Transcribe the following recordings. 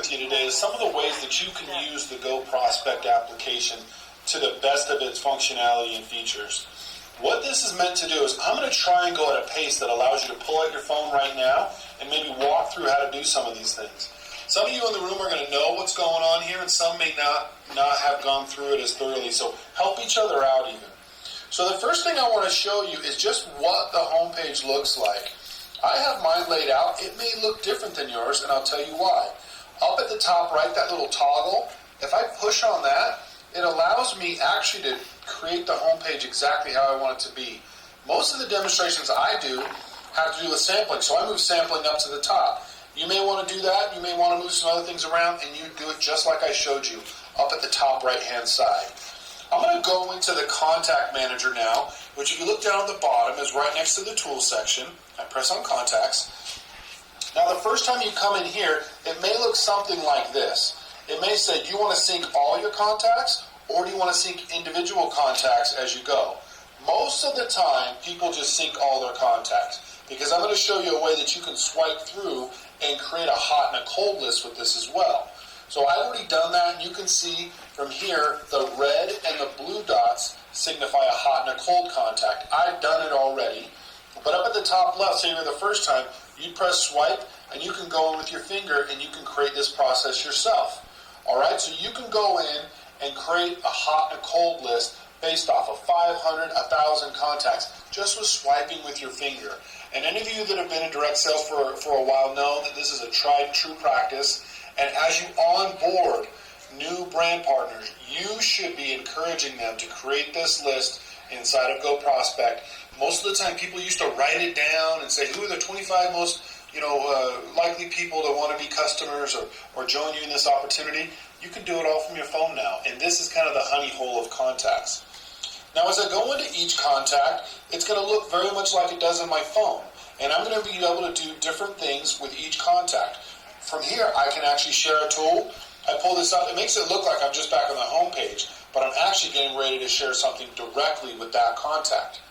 with you today is some of the ways that you can use the Go Prospect application to the best of its functionality and features. What this is meant to do is I'm going to try and go at a pace that allows you to pull out your phone right now and maybe walk through how to do some of these things. Some of you in the room are going to know what's going on here, and some may not have gone through it as thoroughly, so help each other out even. So the first thing I want to show you is just what the homepage looks like. I have mine laid out. It may look different than yours, and I'll tell you why. Up at the top right, that little toggle, if I push on that, it allows me actually to create the homepage exactly how I want it to be. Most of the demonstrations I do have to do with sampling, so I move sampling up to the top. You may want to do that. You may want to move some other things around, and you do it just like I showed you up at the top right-hand side. I'm going to go into the Contact Manager now, which if you look down at the bottom is right next to the Tools section. I press on Contacts. Now the first time you come in here, it may look something like this. It may say, do you want to sync all your contacts, or do you want to sync individual contacts as you go? Most of the time, people just sync all their contacts, because I'm going to show you a way that you can swipe through and create a hot and a cold list with this as well. So I've already done that, and you can see from here the red and the blue dots signify a hot and a cold contact. I've done it already, but up at the top left, say you're the first time, you press swipe, and you can go in with your finger and you can create this process yourself. Alright, so you can go in and create a hot and a cold list based off of 500, 1,000 contacts just with swiping with your finger. And any of you that have been in direct sales for a while know that this is a tried and true practice. And as you onboard new brand partners, you should be encouraging them to create this list inside of Go Prospect. Most of the time, people used to write it down and say, who are the 25 most likely people that want to be customers or join you in this opportunity? You can do it all from your phone now. And this is kind of the honey hole of contacts. Now, as I go into each contact, it's going to look very much like it does on my phone. And I'm going to be able to do different things with each contact. From here, I can actually share a tool. I pull this up. It makes it look like I'm just back on the home page, but I'm actually getting ready to share something directly with that contact.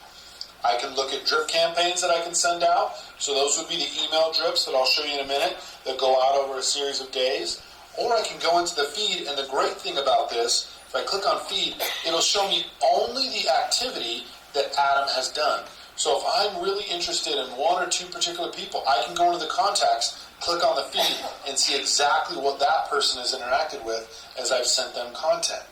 I can look at drip campaigns that I can send out. So those would be the email drips that I'll show you in a minute that go out over a series of days. Or I can go into the feed, and the great thing about this, if I click on feed, it'll show me only the activity that Adam has done. So if I'm really interested in one or two particular people, I can go into the contacts, click on the feed, and see exactly what that person has interacted with as I've sent them content.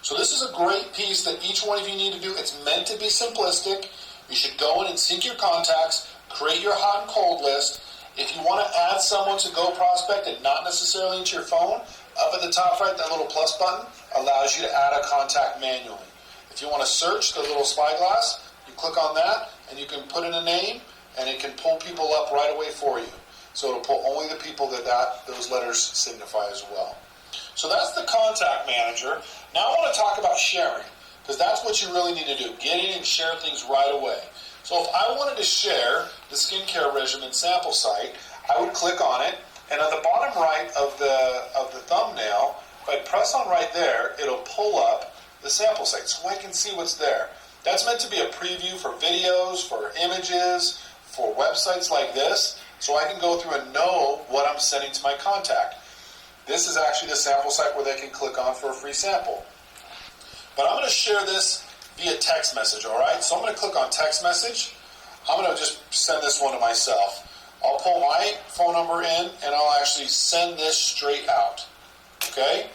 So this is a great piece that each one of you need to do. It's meant to be simplistic. You should go in and sync your contacts, create your hot and cold list. If you want to add someone to Go Prospect and not necessarily into your phone, up at the top right, that little plus button allows you to add a contact manually. If you want to search the little spyglass, you click on that, and you can put in a name, and it can pull people up right away for you. So it'll pull only the people that those letters signify as well. So that's the Contact Manager. Now I want to talk about sharing, because that's what you really need to do. Get in and share things right away. So if I wanted to share the skincare regimen sample site, I would click on it, and at the bottom right of the thumbnail, if I press on right there, it'll pull up the sample site so I can see what's there. That's meant to be a preview for videos, for images, for websites like this, so I can go through and know what I'm sending to my contact. This is actually the sample site where they can click on for a free sample. But I'm going to share this via text message, all right? So I'm going to click on text message. I'm going to just send this one to myself. I'll pull my phone number in, and I'll actually send this straight out, okay?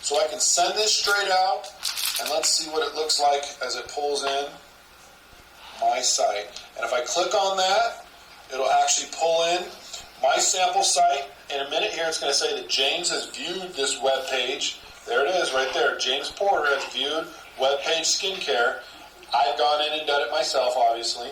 So I can send this straight out, and let's see what it looks like as it pulls in my site. And if I click on that, it'll actually pull in my sample site. In a minute here, it's going to say that James has viewed this web page. There it is right there. James Porter has viewed web page skincare. I've gone in and done it myself, obviously.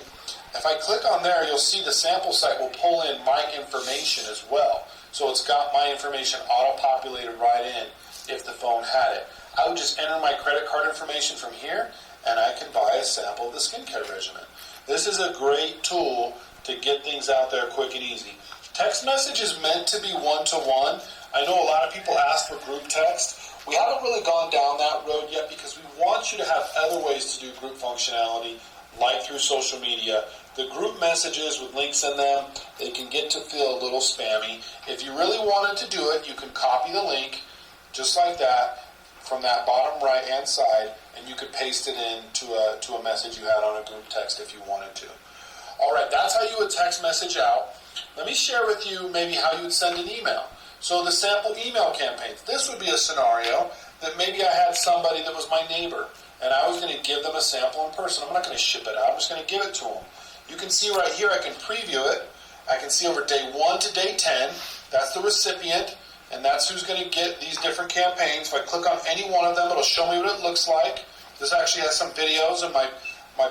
If I click on there, you'll see the sample site will pull in my information as well. So it's got my information auto-populated right in if the phone had it. I would just enter my credit card information from here, and I can buy a sample of the skincare regimen. This is a great tool to get things out there quick and easy. Text message is meant to be one-to-one. I know a lot of people ask for group text. We haven't really gone down that road yet because we want you to have other ways to do group functionality, like through social media, The group messages with links in them, they can get to feel a little spammy. If you really wanted to do it, you can copy the link just like that from that bottom right-hand side, and you could paste it in to a message you had on a group text if you wanted to. All right, that's how you would text message out. Let me share with you maybe how you would send an email. So the sample email campaigns. This would be a scenario that maybe I had somebody that was my neighbor, and I was going to give them a sample in person. I'm not going to ship it out. I'm just going to give it to them. You can see right here, I can preview it. I can see over day 1 to day 10. That's the recipient, and that's who's going to get these different campaigns. If I click on any one of them, it'll show me what it looks like. This actually has some videos on my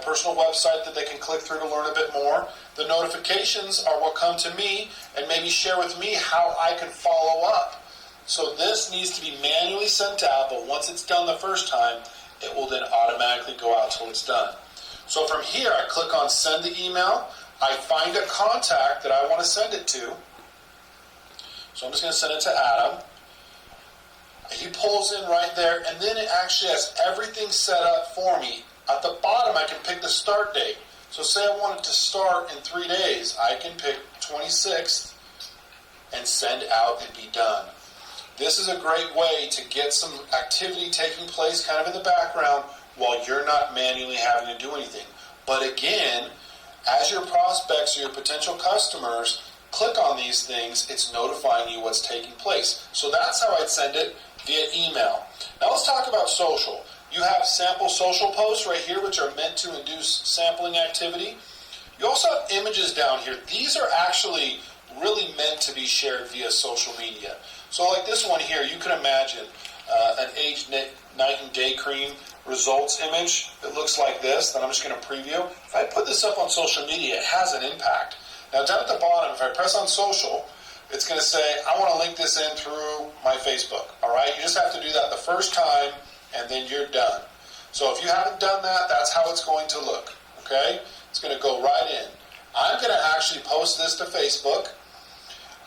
personal website that they can click through to learn a bit more. The notifications are what come to me and maybe share with me how I can follow up. So this needs to be manually sent out, but once it's done the first time, it will then automatically go out till it's done. So from here, I click on send the email. I find a contact that I want to send it to. So I'm just going to send it to Adam. He pulls in right there, and then it actually has everything set up for me. At the bottom, I can pick the start date. So say I wanted to start in 3 days, I can pick 26th and send out and be done. This is a great way to get some activity taking place kind of in the background while you're not manually having to do anything. But again, as your prospects or your potential customers click on these things, it's notifying you what's taking place. So that's how I'd send it via email. Now let's talk about social. You have sample social posts right here, which are meant to induce sampling activity. You also have images down here. These are actually really meant to be shared via social media. So like this one here, you can imagine an aged night and day cream results image that looks like this that I'm just going to preview. If I put this up on social media, it has an impact. Now down at the bottom, if I press on social, it's going to say, I want to link this in through my Facebook. All right, you just have to do that the first time, and then you're done. So if you haven't done that, that's how it's going to look. Okay, it's going to go right in. I'm going to actually post this to Facebook.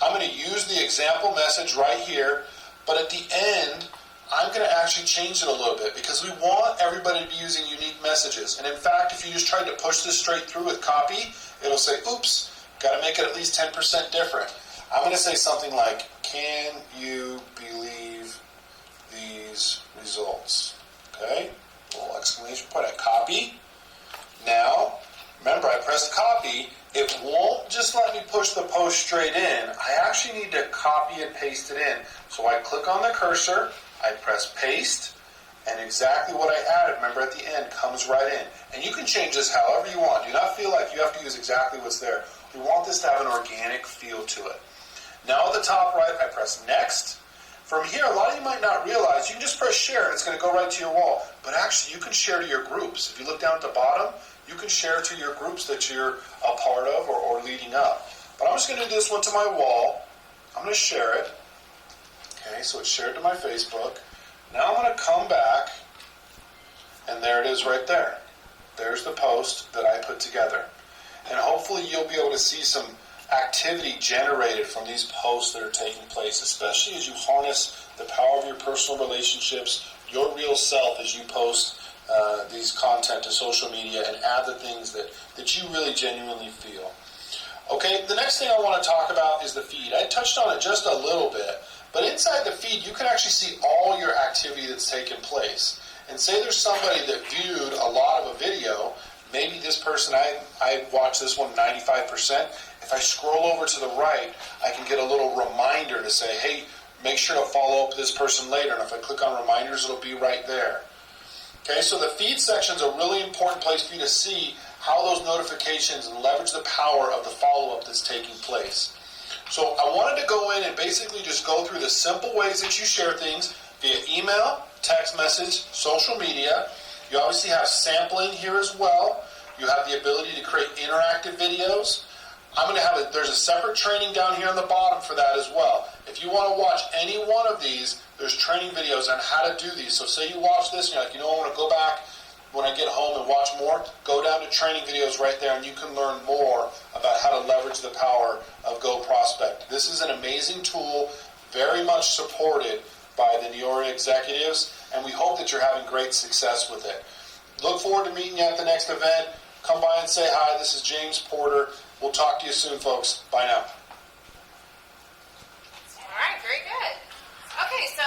I'm going to use the example message right here, but at the end, I'm going to actually change it a little bit because we want everybody to be using unique messages. And in fact, if you just tried to push this straight through with copy, it'll say, oops, got to make it at least 10% different. I'm going to say something like, can you believe these results? Okay, little exclamation point, I copy. Now, remember I pressed copy. It won't just let me push the post straight in. I actually need to copy and paste it in. So I click on the cursor, I press paste, and exactly what I added, remember at the end, comes right in. And you can change this however you want. Do not feel like you have to use exactly what's there. We want this to have an organic feel to it. Now at the top right, I press next. From here, a lot of you might not realize, you can just press share and it's going to go right to your wall. But actually, you can share to your groups. If you look down at the bottom, you can share to your groups that you're a part of or leading up. But I'm just going to do this one to my wall. I'm going to share it. Okay, so it's shared to my Facebook. Now I'm going to come back, and there it is right there. There's the post that I put together. And hopefully you'll be able to see some activity generated from these posts that are taking place, especially as you harness the power of your personal relationships, your real self as you post these content to social media and add the things that you really genuinely feel. Okay, the next thing I want to talk about is the feed. I touched on it just a little bit, but inside the feed you can actually see all your activity that's taken place. And say there's somebody that viewed a lot of a video, maybe this person, I watched this one 95%. If I scroll over to the right, I can get a little reminder to say, hey, make sure to follow up with this person later. And if I click on reminders, it'll be right there. Okay, so the feed section is a really important place for you to see how those notifications and leverage the power of the follow-up that's taking place. So I wanted to go in and basically just go through the simple ways that you share things via email, text message, social media. You obviously have sampling here as well. You have the ability to create interactive videos. I'm going to have there's a separate training down here on the bottom for that as well. If you want to watch any one of these, there's training videos on how to do these. So say you watch this and you're like, I want to go back when I get home and watch more, go down to training videos right there and you can learn more about how to leverage the power of Go Prospect. This is an amazing tool, very much supported by the Neori executives, and we hope that you're having great success with it. Look forward to meeting you at the next event. come by and say hi. This is James Porter. We'll talk to you soon, folks. Bye now. All right, very good. Okay, so